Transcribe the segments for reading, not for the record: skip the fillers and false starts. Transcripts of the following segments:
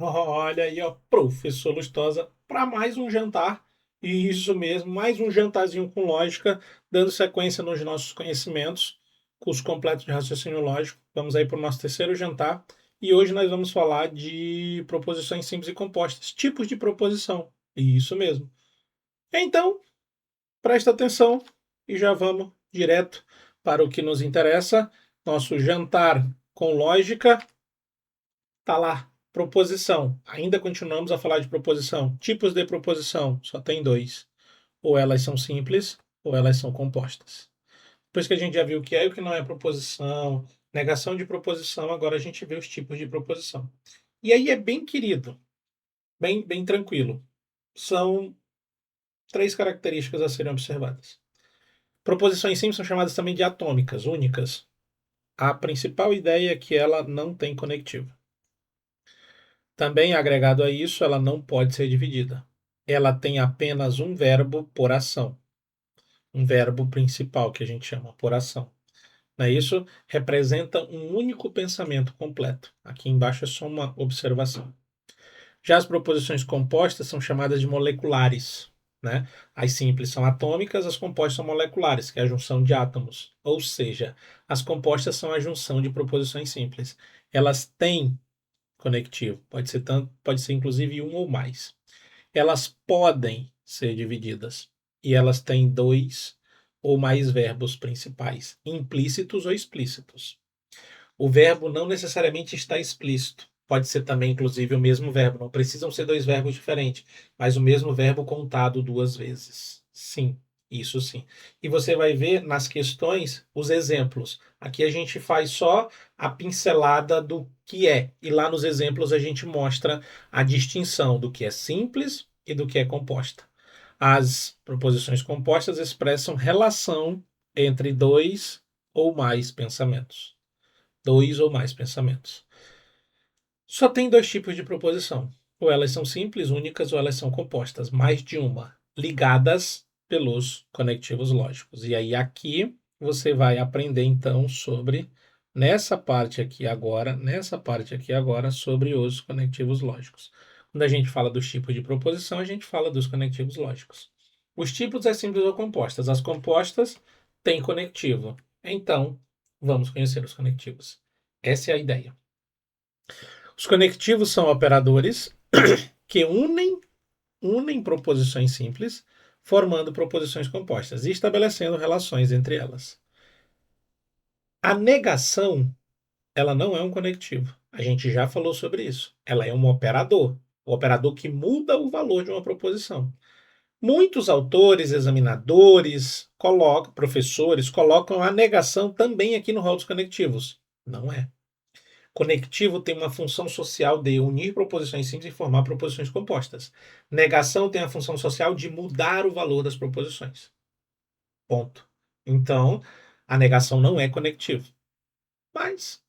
Olha aí, ó, professor Lustosa, para mais um jantar. Isso mesmo, mais um jantarzinho com lógica, dando sequência nos nossos conhecimentos, curso completo de raciocínio lógico. Vamos aí para o nosso terceiro jantar. E hoje nós vamos falar de proposições simples e compostas, tipos de proposição. Isso mesmo. Então, presta atenção e já vamos direto para o que nos interessa. Nosso jantar com lógica. Tá lá, proposição. Ainda continuamos a falar de proposição. Tipos de proposição, só tem dois. Ou elas são simples, ou elas são compostas. Depois que a gente já viu o que é e o que não é proposição, negação de proposição, agora a gente vê os tipos de proposição. E aí é bem querido, bem tranquilo. São três características a serem observadas. Proposições simples são chamadas também de atômicas, únicas. A principal ideia é que ela não tem conectivo. Também, agregado a isso, ela não pode ser dividida. Ela tem apenas um verbo por ação, um verbo principal que a gente chama por ação. Não é isso? Representa um único pensamento completo. Aqui embaixo é só uma observação. Já as proposições compostas são chamadas de moleculares. Né? As simples são atômicas, as compostas são moleculares, que é a junção de átomos. Ou seja, as compostas são a junção de proposições simples. Elas têm conectivo. Pode ser inclusive um ou mais. Elas podem ser divididas e elas têm dois ou mais verbos principais, implícitos ou explícitos. O verbo não necessariamente está explícito. Pode ser também, inclusive, o mesmo verbo. Não precisam ser dois verbos diferentes, mas o mesmo verbo contado duas vezes. Sim, isso sim. E você vai ver nas questões os exemplos. Aqui a gente faz só a pincelada do que é, e lá nos exemplos a gente mostra a distinção do que é simples e do que é composta. As proposições compostas expressam relação entre dois ou mais pensamentos. Dois ou mais pensamentos. Só tem dois tipos de proposição. Ou elas são simples, únicas, ou elas são compostas, mais de uma, ligadas pelos conectivos lógicos. E aí aqui você vai aprender então sobre nessa parte aqui agora sobre os conectivos lógicos. Quando a gente fala dos tipos de proposição, a gente fala dos conectivos lógicos. Os tipos é simples ou compostas. As compostas têm conectivo. Então, vamos conhecer os conectivos. Essa é a ideia. Os conectivos são operadores que unem proposições simples, formando proposições compostas e estabelecendo relações entre elas. A negação, ela não é um conectivo. A gente já falou sobre isso. Ela é um operador, o operador que muda o valor de uma proposição. Muitos autores, examinadores, professores colocam a negação também aqui no rol dos conectivos. Não é. Conectivo tem uma função social de unir proposições simples e formar proposições compostas. Negação tem a função social de mudar o valor das proposições. Ponto. Então, a negação não é conectivo. Mas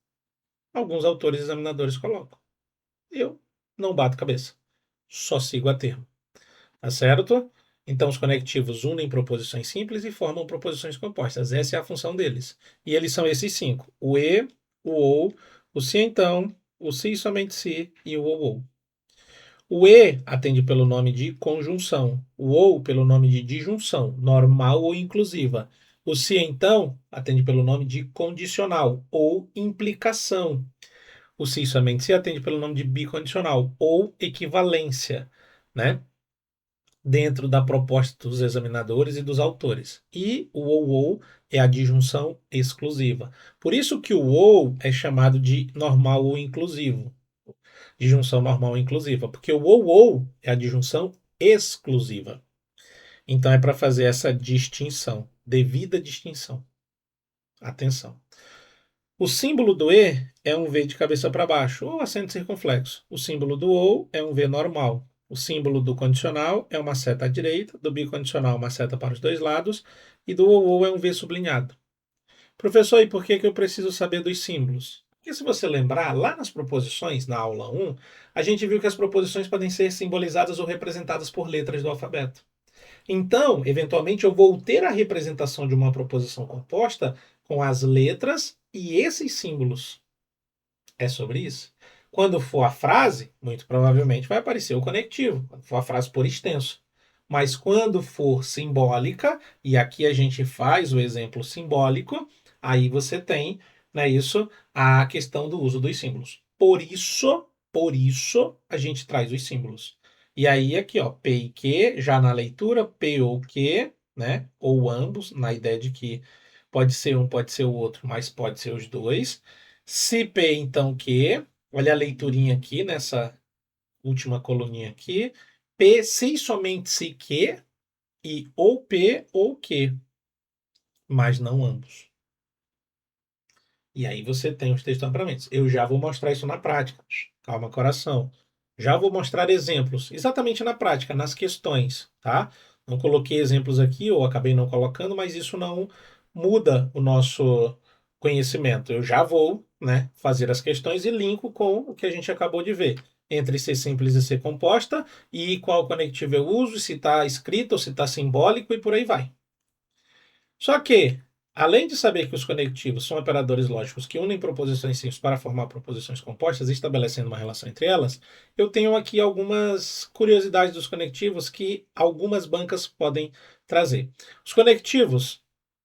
alguns autores examinadores colocam. Eu não bato cabeça. Só sigo a termo. Tá certo? Então, os conectivos unem proposições simples e formam proposições compostas. Essa é a função deles. E eles são esses cinco: o e, o ou, o se então, o se e somente se e o ou. O e atende pelo nome de conjunção, o ou pelo nome de disjunção, normal ou inclusiva. O se então atende pelo nome de condicional ou implicação. O se e somente se atende pelo nome de bicondicional ou equivalência, né? Dentro da proposta dos examinadores e dos autores. E o ou é a disjunção exclusiva. Por isso que o ou é chamado de normal ou inclusivo. Disjunção normal ou inclusiva, porque o ou é a disjunção exclusiva. Então é para fazer essa distinção, devida distinção. Atenção. O símbolo do e é um V de cabeça para baixo, ou acento circunflexo. O símbolo do ou é um V normal. O símbolo do condicional é uma seta à direita, do bicondicional uma seta para os dois lados, e do ou é um V sublinhado. Professor, e por que eu preciso saber dos símbolos? Porque se você lembrar, lá nas proposições, na aula 1, a gente viu que as proposições podem ser simbolizadas ou representadas por letras do alfabeto. Então, eventualmente, eu vou ter a representação de uma proposição composta com as letras e esses símbolos. É sobre isso. Quando for a frase, muito provavelmente vai aparecer o conectivo, quando for a frase por extenso. Mas quando for simbólica, e aqui a gente faz o exemplo simbólico, aí você tem, né, isso, a questão do uso dos símbolos. Por isso, a gente traz os símbolos. E aí aqui, ó, P e Q, já na leitura, P ou Q, né, ou ambos, na ideia de que pode ser um, pode ser o outro, mas pode ser os dois. Se P, então Q, olha a leiturinha aqui nessa última coluninha aqui. P, se e somente se Q, e ou P ou Q, mas não ambos. E aí você tem os textamparamentos. Eu já vou mostrar isso na prática. Calma, coração. Já vou mostrar exemplos, exatamente na prática, nas questões, tá? Não coloquei exemplos aqui, ou acabei não colocando, mas isso não muda o nosso conhecimento. Eu já vou, né, fazer as questões e linko com o que a gente acabou de ver. Entre ser simples e ser composta, e qual conectivo eu uso, se está escrito ou se está simbólico, e por aí vai. Só que, além de saber que os conectivos são operadores lógicos que unem proposições simples para formar proposições compostas, estabelecendo uma relação entre elas, eu tenho aqui algumas curiosidades dos conectivos que algumas bancas podem trazer. Os conectivos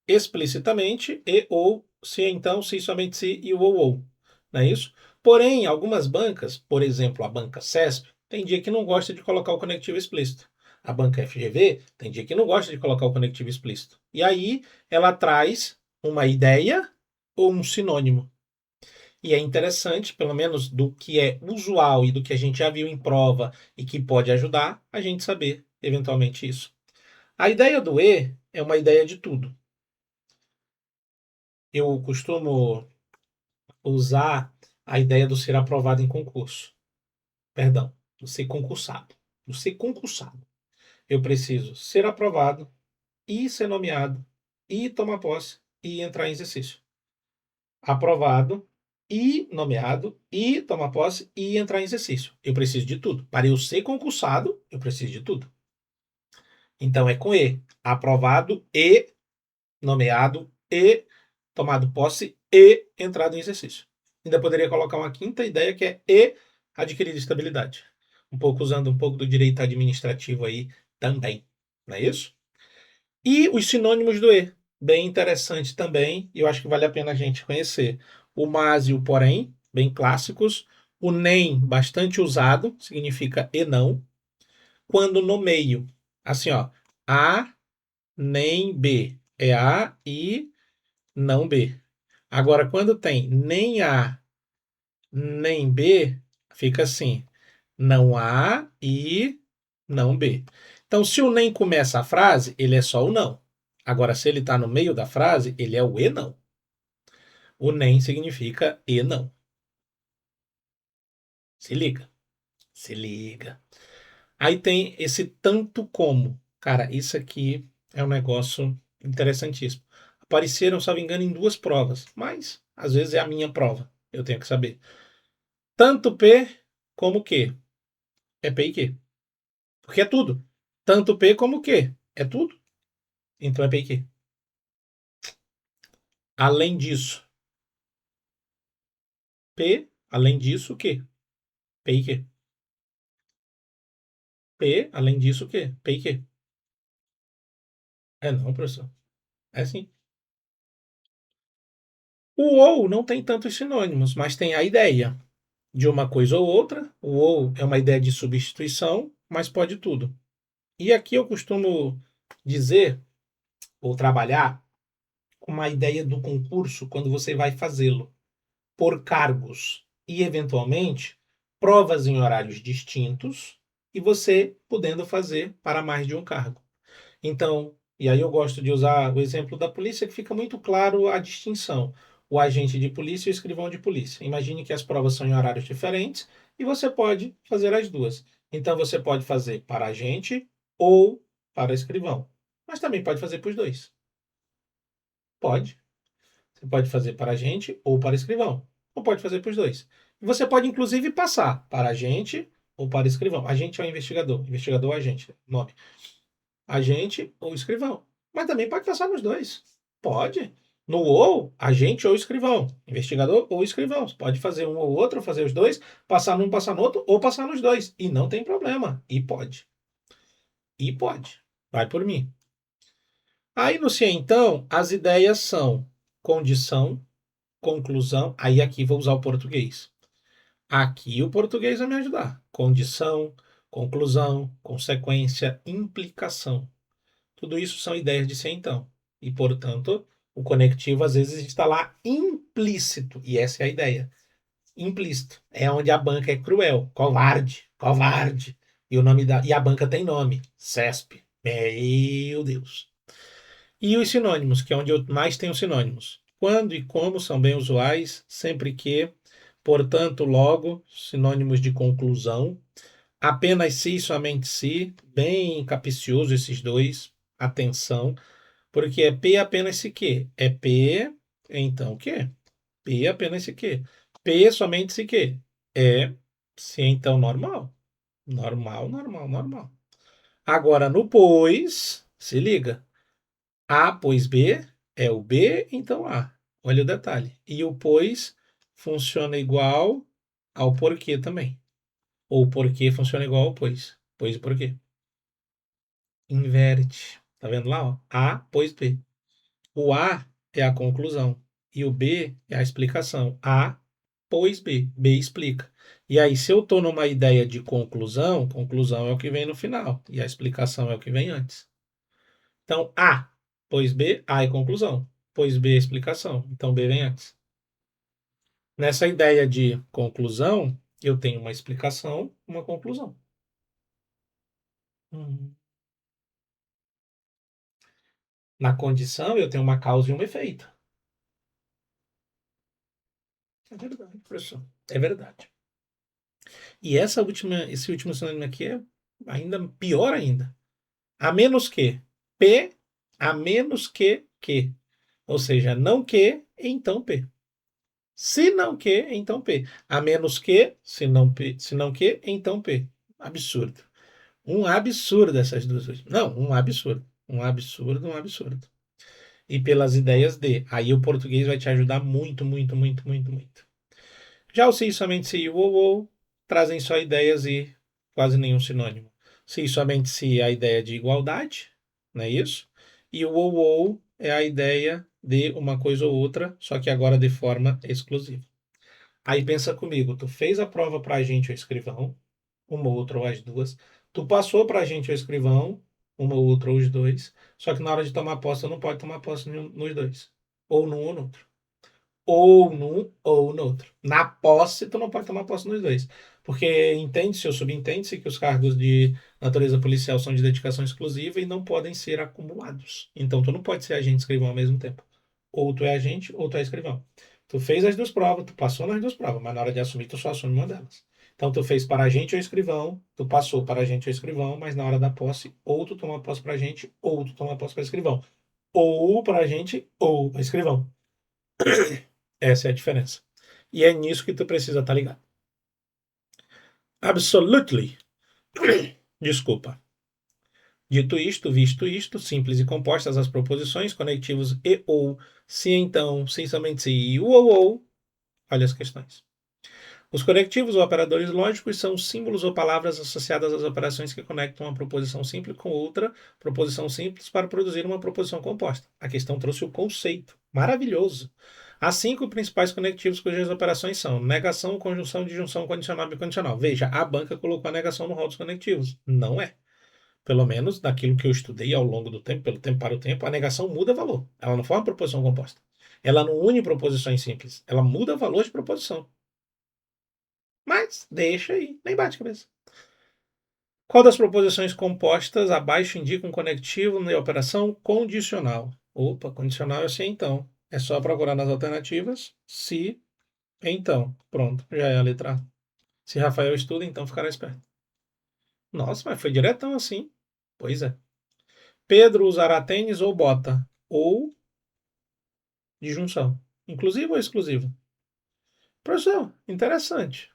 explicitamente e ou se então, se somente se e o ou. Não é isso? Porém, algumas bancas, por exemplo, a banca CESP, tem dia que não gosta de colocar o conectivo explícito. A banca FGV tem dia que não gosta de colocar o conectivo explícito. E aí ela traz uma ideia ou um sinônimo. E é interessante, pelo menos do que é usual e do que a gente já viu em prova e que pode ajudar, a gente saber eventualmente isso. A ideia do E é uma ideia de tudo. Eu costumo usar a ideia do ser aprovado em concurso. Perdão, do ser concursado. Do ser concursado. Eu preciso ser aprovado e ser nomeado e tomar posse e entrar em exercício. Aprovado e nomeado e tomar posse e entrar em exercício. Eu preciso de tudo. Para eu ser concursado, eu preciso de tudo. Então é com E. Aprovado e nomeado e tomado posse e entrado em exercício. Ainda poderia colocar uma quinta ideia que é e adquirido estabilidade. Um pouco usando um pouco do direito administrativo aí também. Não é isso? E os sinônimos do E. Bem interessante também, e eu acho que vale a pena a gente conhecer. O mas e o porém, bem clássicos. O nem, bastante usado, significa e não. Quando no meio, assim, ó, A nem B. É A e não B. Agora, quando tem nem A nem B, fica assim: não A e não B. Então, se o nem começa a frase, ele é só o não. Agora, se ele está no meio da frase, ele é o e não. O nem significa e não. Se liga. Se liga. Aí tem esse tanto como. Cara, isso aqui é um negócio interessantíssimo. Apareceram, se não me engano, em duas provas, mas às vezes é a minha prova. Eu tenho que saber. Tanto P como Q. É P e Q. Porque é tudo. Tanto P como Q. É tudo. Então é P e Q. Além disso, P, além disso, o quê? P e Q. P, além disso, o quê? P e Q. É não, professor. É sim. O ou não tem tantos sinônimos, mas tem a ideia de uma coisa ou outra. O ou é uma ideia de substituição, mas pode tudo. E aqui eu costumo dizer, ou trabalhar, com uma ideia do concurso quando você vai fazê-lo, por cargos e, eventualmente, provas em horários distintos e você podendo fazer para mais de um cargo. Então, e aí eu gosto de usar o exemplo da polícia, que fica muito claro a distinção. O agente de polícia e o escrivão de polícia. Imagine que as provas são em horários diferentes e você pode fazer as duas. Então, você pode fazer para agente ou para escrivão. Mas também pode fazer para os dois. Pode. Você pode fazer para agente ou para escrivão. Ou pode fazer para os dois. Você pode, inclusive, passar para agente ou para escrivão. Agente é o investigador. Investigador é agente. Nome. Agente ou escrivão. Mas também pode passar nos dois. Pode. No ou, agente ou escrivão. Investigador ou escrivão. Você pode fazer um ou outro, fazer os dois, passar num, passar no outro, ou passar nos dois. E não tem problema. E pode. E pode. Vai por mim. Aí no se então, as ideias são condição, conclusão. Aí aqui vou usar o português. Aqui o português vai me ajudar. Condição, conclusão, consequência, implicação. Tudo isso são ideias de ser então. E, portanto, o conectivo às vezes está lá implícito. E essa é a ideia. Implícito. É onde a banca é cruel. Covarde. Covarde. E a banca tem nome. CESP. Meu Deus. E os sinônimos, que é onde eu mais tenho sinônimos. Quando e como são bem usuais, sempre que, portanto, logo, sinônimos de conclusão. Apenas se, somente se, bem capicioso esses dois. Atenção, porque é P apenas se que. É P, então que? P apenas se que. P somente se que. É se então normal. Normal, normal, normal. Agora no pois, se liga. A pois B é o B, então A. Olha o detalhe. E o pois funciona igual ao porquê também. Ou porquê funciona igual ao pois. Pois e porquê. Inverte. Tá vendo lá? Ó? A pois B. O A é a conclusão e o B é a explicação. A, pois B. B explica. E aí, se eu estou numa ideia de conclusão, conclusão é o que vem no final e a explicação é o que vem antes. Então, A, pois B, A é conclusão. Pois B é explicação. Então, B vem antes. Nessa ideia de conclusão, eu tenho uma explicação, uma conclusão. Uhum. Na condição, eu tenho uma causa e um efeito. É verdade, professor. É verdade. E esse último sinônimo aqui é ainda pior ainda. A menos que. P, a menos que. Ou seja, não que, então P. Se não que, então P. A menos que, se não P, se não que, então P. Absurdo. Um absurdo essas duas últimas. Não, um absurdo. Um absurdo, um absurdo. E pelas ideias de. Aí o português vai te ajudar muito, muito, muito, muito, muito. Já o se, somente se e o ou trazem só ideias e quase nenhum sinônimo. Se, somente se é a ideia de igualdade, não é isso? E o ou é a ideia de uma coisa ou outra, só que agora de forma exclusiva. Aí pensa comigo, tu fez a prova para a gente, o escrivão, uma ou outra ou as duas. Tu passou para a gente, o escrivão, uma ou outra ou os dois. Só que na hora de tomar posse, tu não pode tomar posse nos dois. Ou num ou no outro ou num ou no outro. Na posse, tu não pode tomar posse nos dois. Porque entende-se ou subentende-se que os cargos de natureza policial são de dedicação exclusiva e não podem ser acumulados. Então, tu não pode ser agente e escrivão ao mesmo tempo. Ou tu é agente ou tu é escrivão. Tu fez as duas provas, tu passou nas duas provas, mas na hora de assumir, tu só assume uma delas. Então, tu fez para agente ou escrivão, tu passou para agente ou escrivão, mas na hora da posse, ou tu toma posse para agente, ou tu toma posse para escrivão. Ou para agente, ou escrivão. Essa é a diferença. E é nisso que tu precisa estar ligado. Absolutely. Desculpa. Dito isto, visto isto, simples e compostas as proposições, conectivos e ou, se então, se somente se e o ou, olha as questões. Os conectivos ou operadores lógicos são símbolos ou palavras associadas às operações que conectam uma proposição simples com outra proposição simples para produzir uma proposição composta. A questão trouxe o conceito. Maravilhoso. Há 5 principais conectivos cujas operações são negação, conjunção, disjunção, condicional e bicondicional. Veja, a banca colocou a negação no rol dos conectivos. Não é. Pelo menos daquilo que eu estudei ao longo do tempo, pelo tempo para o tempo, a negação muda valor. Ela não forma proposição composta. Ela não une proposições simples. Ela muda valor de proposição. Mas deixa aí, nem bate cabeça. Qual das proposições compostas abaixo indica um conectivo na operação condicional? Opa, condicional eu sei então. É só procurar nas alternativas. Se, então. Pronto, já é a letra A. Se Rafael estuda, então ficará esperto. Nossa, mas foi diretão assim. Pois é. Pedro usará tênis ou bota? Ou disjunção. Inclusivo ou exclusivo? Professor, interessante.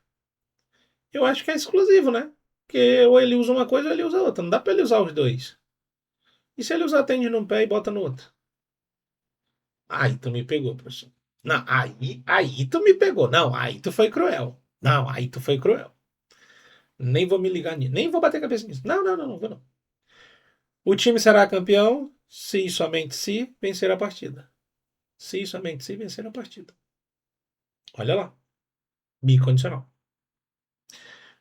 Eu acho que é exclusivo, né? Porque ou ele usa uma coisa ou ele usa outra. Não dá para ele usar os dois. E se ele usar tênis num pé e bota no outro? Aí tu me pegou, professor. Não, aí tu me pegou. Não, aí tu foi cruel. Não, aí tu foi cruel. Nem vou me ligar nisso. Nem vou bater a cabeça nisso. Não, não, não, não vou não. O time será campeão se e somente se vencer a partida. Se e somente se vencer a partida. Olha lá. Bicondicional.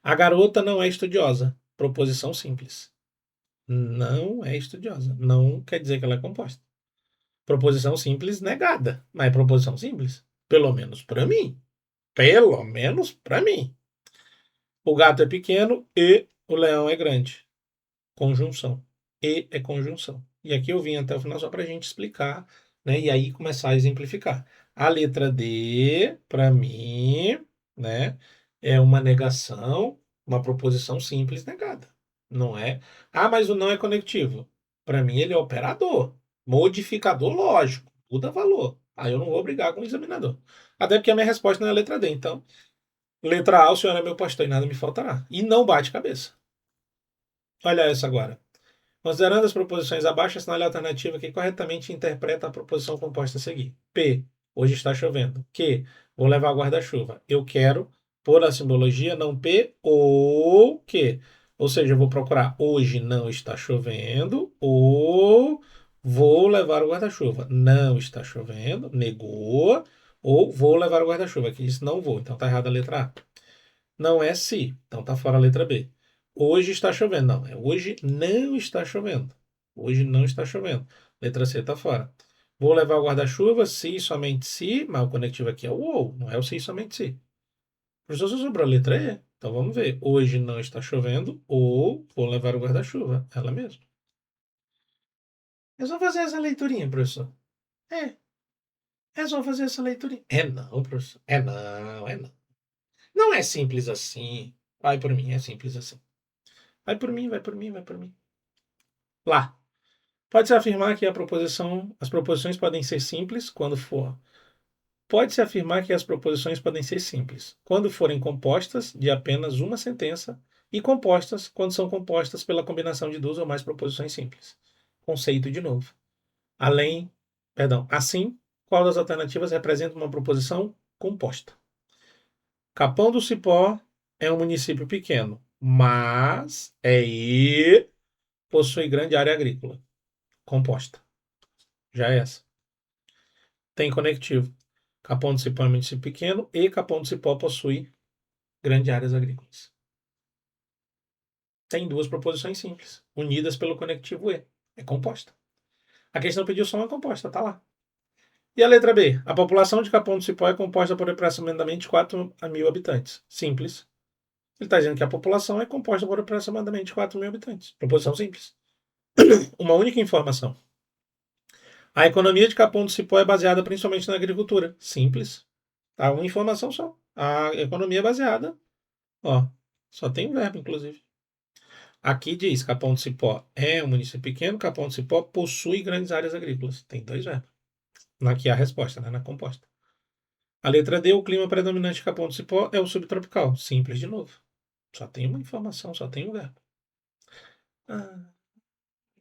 A garota não é estudiosa. Proposição simples. Não é estudiosa. Não quer dizer que ela é composta. Proposição simples negada. Mas é proposição simples. Pelo menos para mim. Pelo menos para mim. O gato é pequeno e o leão é grande. Conjunção. E é conjunção. E aqui eu vim até o final só para a gente explicar, né? E aí começar a exemplificar. A letra D, para mim, né, é uma negação, uma proposição simples negada. Não é? Ah, mas o não é conectivo. Para mim, ele é operador, modificador lógico, muda valor. Aí eu não vou brigar com o examinador. Até porque a minha resposta não é a letra D. Então, letra A, o senhor é meu pastor e nada me faltará. E não bate cabeça. Olha essa agora. Considerando as proposições abaixo, assinale a alternativa que corretamente interpreta a proposição composta a seguir. P. Hoje está chovendo. Q. Vou levar guarda-chuva. Eu quero, por a simbologia, não P ou Q. Ou seja, eu vou procurar hoje não está chovendo ou vou levar o guarda-chuva. Não está chovendo, negou, ou vou levar o guarda-chuva. Aqui disse não vou, então está errada a letra A. Não é se, então está fora a letra B. Hoje está chovendo. Não, é hoje não está chovendo. Hoje não está chovendo. Letra C está fora. Vou levar o guarda-chuva se e somente se, mas o conectivo aqui é o ou, não é o se e somente se. Professor, só sobrou a letra E. Então vamos ver. Hoje não está chovendo ou vou levar o guarda-chuva. Ela mesma. É só fazer essa leiturinha, professor. É. É só fazer essa leiturinha. É não, professor. É não, é não. Não é simples assim. Vai por mim, é simples assim. Vai por mim, vai por mim, vai por mim. Lá. Pode-se afirmar que as proposições podem ser simples quando for. Pode-se afirmar que as proposições podem ser simples quando forem compostas de apenas uma sentença e compostas quando são compostas pela combinação de duas ou mais proposições simples. Conceito de novo. Assim, qual das alternativas representa uma proposição composta? Capão do Cipó é um município pequeno, mas possui grande área agrícola. Composta. Já é essa. Tem conectivo. Capão do Cipó é um município pequeno e Capão do Cipó possui grandes áreas agrícolas. Tem duas proposições simples, unidas pelo conectivo E. É composta. A questão pediu só uma composta, tá lá. E a letra B? A população de Capão do Cipó é composta por aproximadamente 4.000 habitantes. Simples. Ele está dizendo que a população é composta por aproximadamente 4.000 habitantes. Proposição simples. Uma única informação. A economia de Capão do Cipó é baseada principalmente na agricultura. Simples. Tá? Uma informação só. A economia é baseada. Ó, só tem um verbo, inclusive. Aqui diz: Capão do Cipó é um município pequeno, Capão do Cipó possui grandes áreas agrícolas. Tem dois verbos. Aqui é a resposta, né? Na composta. A letra D, o clima predominante de Capão do Cipó é o subtropical. Simples de novo. Só tem uma informação, só tem um verbo. Ah,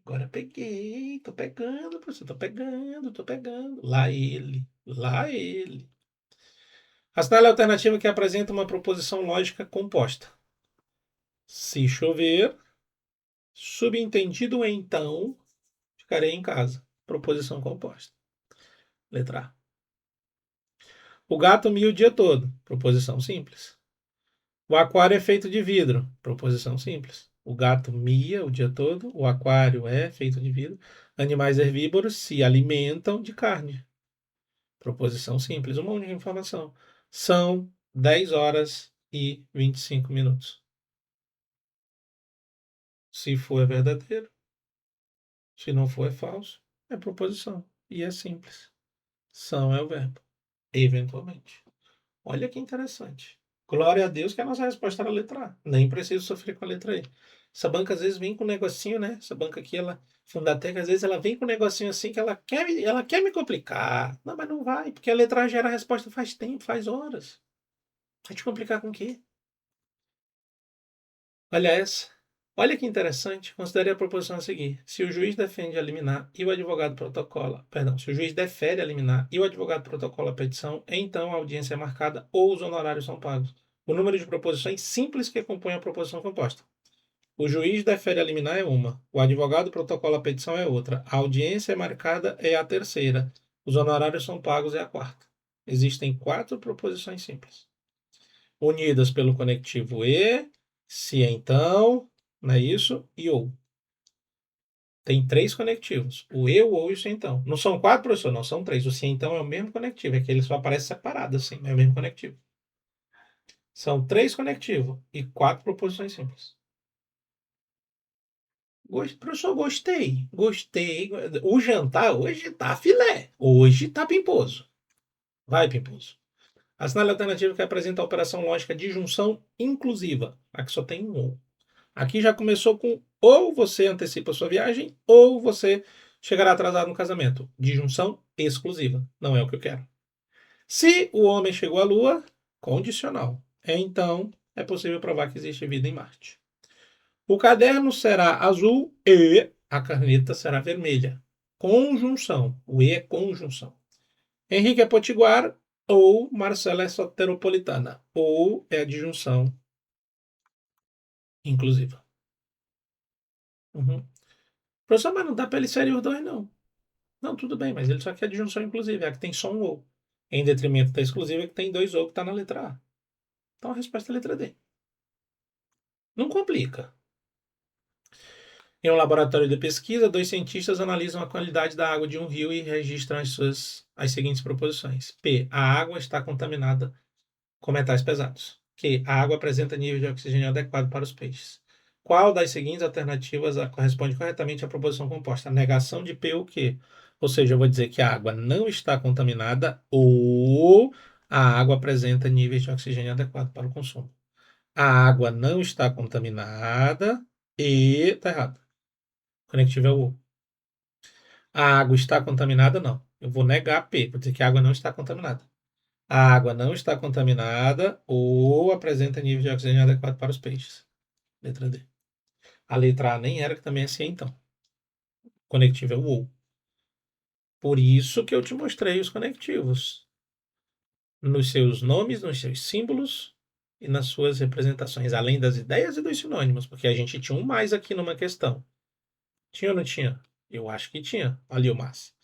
agora peguei, tô pegando, professor, tô pegando, tô pegando. Lá ele, lá ele. Assinale a alternativa que apresenta uma proposição lógica composta. Se chover, subentendido então, ficarei em casa. Proposição composta. Letra A. O gato mia o dia todo. Proposição simples. O aquário é feito de vidro. Proposição simples. O gato mia o dia todo. O aquário é feito de vidro. Animais herbívoros se alimentam de carne. Proposição simples. Uma única informação. São 10 horas e 25 minutos. Se for, é verdadeiro. Se não for, é falso. É proposição. E é simples. São é o verbo. Eventualmente. Olha que interessante. Glória a Deus que a nossa resposta era a letra A. Nem preciso sofrer com a letra E. Essa banca às vezes vem com um negocinho, né? Essa banca aqui, ela, Fundatec, às vezes ela vem com um negocinho assim que ela quer me complicar. Não, mas não vai, porque a letra A gera a resposta faz tempo, faz horas. Vai te complicar com o quê? Olha essa. Olha que interessante, considere a proposição a seguir. Se o juiz defende a liminar e o advogado protocola, perdão, se o juiz defere a liminar e o advogado protocola a petição, então a audiência é marcada ou os honorários são pagos. O número de proposições simples que compõe a proposição composta. O juiz defere a liminar é uma, o advogado protocola a petição é outra, a audiência é marcada é a terceira, os honorários são pagos é a quarta. Existem 4 proposições simples, unidas pelo conectivo e, se então, não é isso? E ou. Tem 3 conectivos. O e, o ou e o se então. Não são 4, professor? Não, são 3. O se então é o mesmo conectivo. É que ele só aparece separado assim, mas é o mesmo conectivo. São 3 conectivos e 4 proposições simples. Professor, gostei. Gostei. O jantar hoje tá filé. Hoje tá pimposo. Vai, pimposo. Assinale a alternativa que apresenta a operação lógica de junção inclusiva. Aqui só tem um ou. Aqui já começou com ou você antecipa a sua viagem ou você chegará atrasado no casamento. Disjunção exclusiva. Não é o que eu quero. Se o homem chegou à Lua, condicional. Então, é possível provar que existe vida em Marte. O caderno será azul e a caneta será vermelha. Conjunção. O E é conjunção. Henrique é potiguar ou Marcela é soteropolitana. Ou é a disjunção inclusiva. Uhum. Professor, mas não dá para ele ser os dois, não. Não, tudo bem, mas ele só quer disjunção inclusiva, é a que tem só um ou. Em detrimento da exclusiva, que tem 2 ou que está na letra A. Então a resposta é a letra D. Não complica. Em um laboratório de pesquisa, 2 cientistas analisam a qualidade da água de um rio e registram as seguintes proposições. P. A água está contaminada com metais pesados. Q. A água apresenta nível de oxigênio adequado para os peixes. Qual das seguintes alternativas corresponde corretamente à proposição composta? A negação de P ou Q. Ou seja, eu vou dizer que a água não está contaminada ou a água apresenta níveis de oxigênio adequado para o consumo. A água não está contaminada e... Está errado. O conectivo é o ou. A água está contaminada? Não. Eu vou negar P, vou dizer que a água não está contaminada. A água não está contaminada ou apresenta nível de oxigênio adequado para os peixes. Letra D. A letra A nem era, que também é assim, então. O conectivo é o ou. Por isso que eu te mostrei os conectivos. Nos seus nomes, nos seus símbolos e nas suas representações, além das ideias e dos sinônimos, porque a gente tinha um mais aqui numa questão. Tinha ou não tinha? Eu acho que tinha. Ali o mais.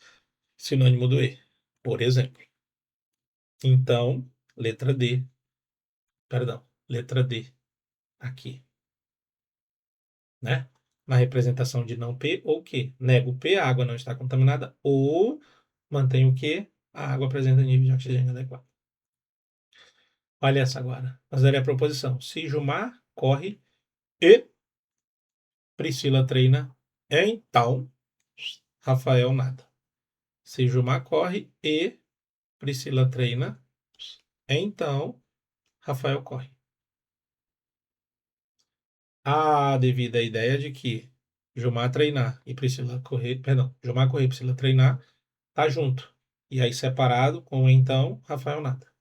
Sinônimo do E, por exemplo. Então, letra D. Perdão, letra D. Aqui. Né? Na representação de não P ou Q. Nego o P, a água não está contaminada, ou mantém o Q, a água apresenta nível de oxigênio adequado. Olha essa agora. Considere a proposição. Se Gilmar corre e Priscila treina, então Rafael nada. Se Gilmar corre e Priscila treina, então Rafael corre. Devido à ideia de que Gilmar treinar e Priscila correr, perdão, Gilmar correr e Priscila treinar, tá junto. E aí separado com então Rafael nada.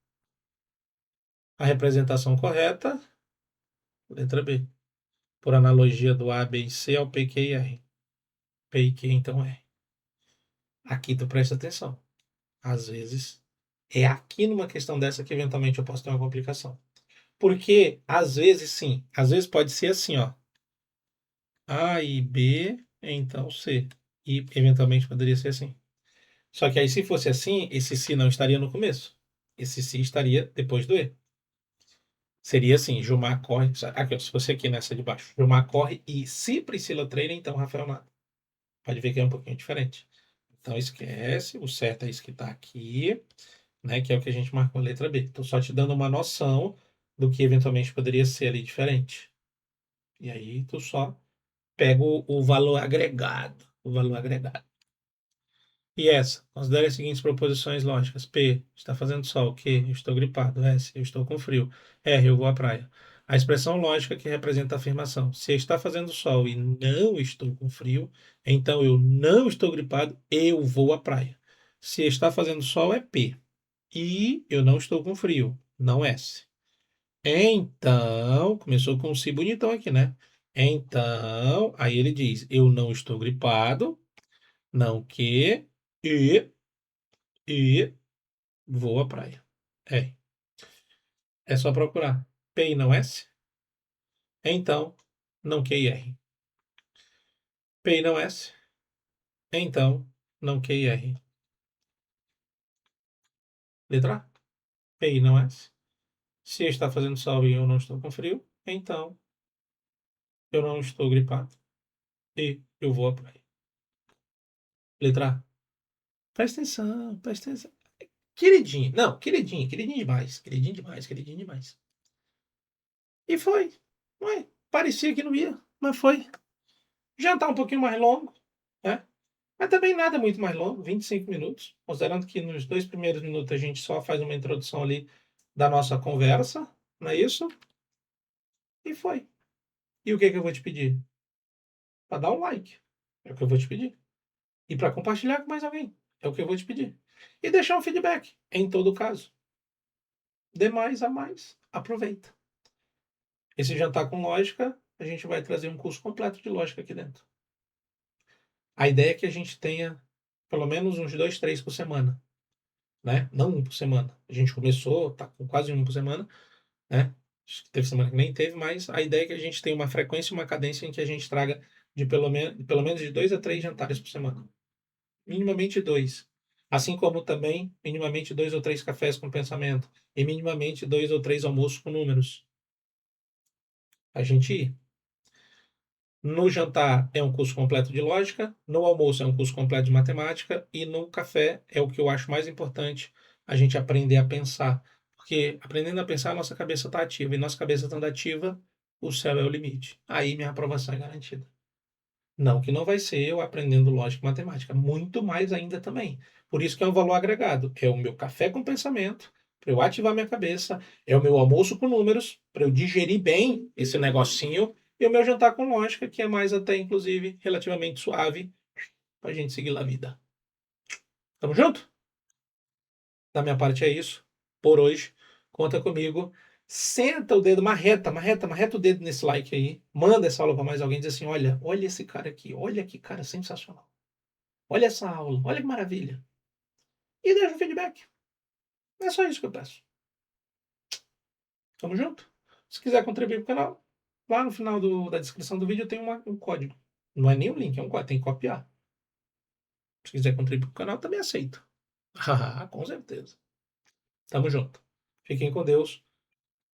A representação correta, letra B. Por analogia do A, B e C ao P, Q e R. P e Q, então R. Aqui tu presta atenção. Às vezes, é aqui numa questão dessa que eventualmente eu posso ter uma complicação. Porque, às vezes, sim. Às vezes pode ser assim, ó. A e B, então C. E, eventualmente, poderia ser assim. Só que aí, se fosse assim, esse se não estaria no começo. Esse se estaria depois do E. Seria assim, Gilmar corre. Aqui, ó, se fosse aqui nessa de baixo. Gilmar corre e se Priscila treina, então Rafael nada. Pode ver que é um pouquinho diferente. Então esquece, o certo é isso que está aqui, né? Que é o que a gente marcou a letra B. Estou só te dando uma noção do que eventualmente poderia ser ali diferente. E aí tu só pega o valor agregado. O valor agregado. E essa? Considere as seguintes proposições lógicas. P. Está fazendo sol. Q. Eu estou gripado. S. Eu estou com frio. R. Eu vou à praia. A expressão lógica que representa a afirmação. Se está fazendo sol e não estou com frio, então eu não estou gripado, eu vou à praia. Se está fazendo sol é P. E eu não estou com frio, não S. Então, começou com um si bonitão aqui, né? Então, aí ele diz: eu não estou gripado, não que, e vou à praia. É só procurar P e não S. Então, não que e R. P e não S. Então, não que e R. Letra A. P e não S. Se está fazendo sol e eu não estou com frio, então eu não estou gripado e eu vou à praia. Letra A. Presta atenção, presta atenção. Queridinho. Não, queridinho, queridinho demais. Queridinho demais, queridinho demais. E foi. Ué, parecia que não ia, mas foi. Jantar um pouquinho mais longo, né? Mas também nada muito mais longo, 25 minutos. Considerando que nos 2 primeiros minutos a gente só faz uma introdução ali da nossa conversa, não é isso? E foi. E o que que eu vou te pedir? Para dar um like. É o que eu vou te pedir. E para compartilhar com mais alguém. É o que eu vou te pedir. E deixar um feedback, em todo caso. Dê mais a mais. Aproveita. Esse jantar com lógica, a gente vai trazer um curso completo de lógica aqui dentro. A ideia é que a gente tenha pelo menos uns 2, 3 por semana, né? Não um por semana. A gente começou, tá com quase um por semana, né? Acho que teve semana que nem teve, mas a ideia é que a gente tenha uma frequência e uma cadência em que a gente traga de pelo menos de 2 a 3 jantares por semana. Minimamente 2. Assim como também minimamente 2 ou 3 cafés com pensamento e minimamente 2 ou 3 almoços com números. A gente ir. No jantar é um curso completo de lógica, no almoço é um curso completo de matemática e no café é o que eu acho mais importante, a gente aprender a pensar. Porque aprendendo a pensar, a nossa cabeça está ativa. E nossa cabeça estando ativa, o céu é o limite. Aí minha aprovação é garantida. Não que não vai ser eu aprendendo lógica e matemática, muito mais ainda também. Por isso que é um valor agregado. É o meu café com pensamento, para eu ativar minha cabeça, é o meu almoço com números, para eu digerir bem esse negocinho, e o meu jantar com lógica, que é mais até, inclusive, relativamente suave, para a gente seguir a vida. Tamo junto? Da minha parte é isso. Por hoje, conta comigo. Senta o dedo, marreta o dedo nesse like aí. Manda essa aula para mais alguém. Diz assim: olha esse cara aqui, olha que cara sensacional. Olha essa aula, olha que maravilha. E deixa um feedback. É só isso que eu peço. Tamo junto? Se quiser contribuir pro canal, lá no final da descrição do vídeo tem um código. Não é nem um link, é um código, tem que copiar. Se quiser contribuir pro canal, também aceito. Ah, com certeza. Tamo junto. Fiquem com Deus,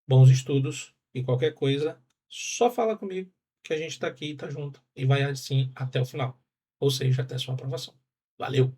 bons estudos e qualquer coisa, só fala comigo que a gente tá aqui, tá junto e vai assim até o final. Ou seja, até a sua aprovação. Valeu!